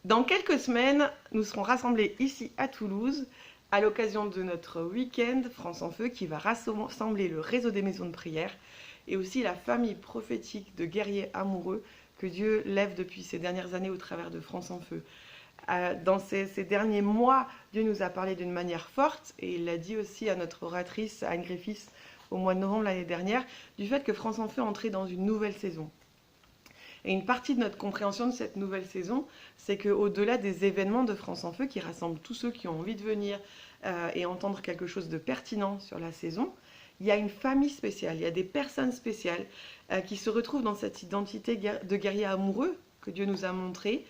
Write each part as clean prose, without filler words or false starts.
Dans quelques semaines, nous serons rassemblés ici à Toulouse à l'occasion de notre week-end France en Feu qui va rassembler le réseau des maisons de prière et aussi la famille prophétique de guerriers amoureux que Dieu lève depuis ces dernières années au travers de France en Feu. Dans ces derniers mois, Dieu nous a parlé d'une manière forte et il l'a dit aussi à notre oratrice Anne Griffiths au mois de novembre l'année dernière, du fait que France en Feu entrait dans une nouvelle saison. Et une partie de notre compréhension de cette nouvelle saison, c'est qu'au-delà des événements de France en Feu qui rassemblent tous ceux qui ont envie de venir et entendre quelque chose de pertinent sur la saison, il y a une famille spéciale, il y a des personnes spéciales qui se retrouvent dans cette identité de guerrier amoureux que Dieu nous a montré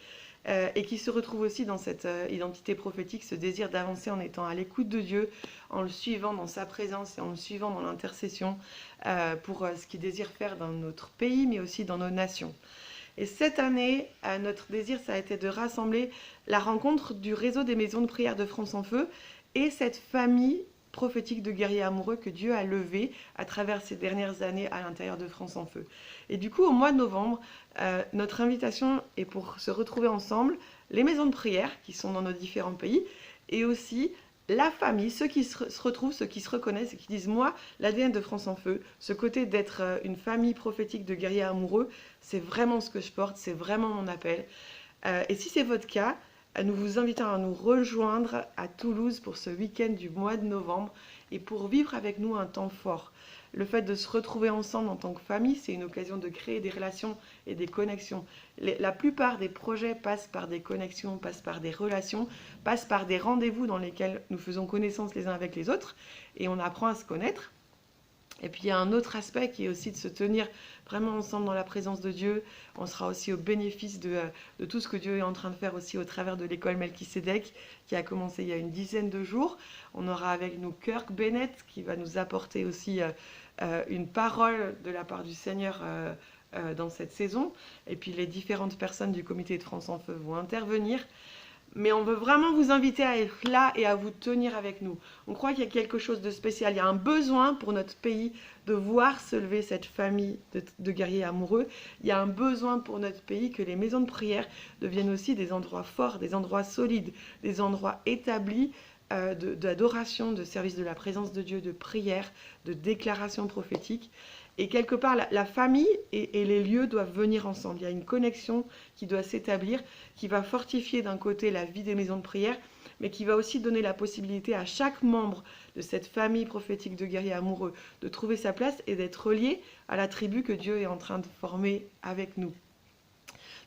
et qui se retrouvent aussi dans cette identité prophétique, ce désir d'avancer en étant à l'écoute de Dieu, en le suivant dans sa présence et en le suivant dans l'intercession pour ce qu'il désire faire dans notre pays, mais aussi dans nos nations. Et cette année, notre désir, ça a été de rassembler la rencontre du réseau des maisons de prière de France en Feu et cette famille prophétique de guerriers amoureux que Dieu a levé à travers ces dernières années à l'intérieur de France en Feu. Et du coup, au mois de novembre, notre invitation est pour se retrouver ensemble, les maisons de prière qui sont dans nos différents pays, et aussi la famille, ceux qui se retrouvent, ceux qui se reconnaissent et qui disent, moi, l'ADN de France en Feu, ce côté d'être une famille prophétique de guerriers amoureux, c'est vraiment ce que je porte, c'est vraiment mon appel. Et si c'est votre cas, nous vous invitons à nous rejoindre à Toulouse pour ce week-end du mois de novembre et pour vivre avec nous un temps fort. Le fait de se retrouver ensemble en tant que famille, c'est une occasion de créer des relations et des connexions. La plupart des projets passent par des connexions, passent par des relations, passent par des rendez-vous dans lesquels nous faisons connaissance les uns avec les autres et on apprend à se connaître. Et puis il y a un autre aspect qui est aussi de se tenir vraiment ensemble dans la présence de Dieu. On sera aussi au bénéfice de tout ce que Dieu est en train de faire aussi au travers de l'école Melchisedec qui a commencé il y a une dizaine de jours. On aura avec nous Kirk Bennett qui va nous apporter aussi une parole de la part du Seigneur dans cette saison. Et puis les différentes personnes du comité de France en Feu vont intervenir. Mais on veut vraiment vous inviter à être là et à vous tenir avec nous. On croit qu'il y a quelque chose de spécial. Il y a un besoin pour notre pays de voir se lever cette famille de guerriers amoureux. Il y a un besoin pour notre pays que les maisons de prière deviennent aussi des endroits forts, des endroits solides, des endroits établis d'adoration, de service de la présence de Dieu, de prière, de déclaration prophétique. Et quelque part, la famille et les lieux doivent venir ensemble. Il y a une connexion qui doit s'établir, qui va fortifier d'un côté la vie des maisons de prière, mais qui va aussi donner la possibilité à chaque membre de cette famille prophétique de guerriers amoureux de trouver sa place et d'être relié à la tribu que Dieu est en train de former avec nous.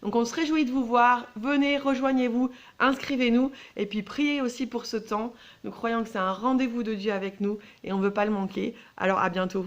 Donc on se réjouit de vous voir, venez, rejoignez-vous, inscrivez-nous et puis priez aussi pour ce temps. Nous croyons que c'est un rendez-vous de Dieu avec nous et on ne veut pas le manquer. Alors à bientôt.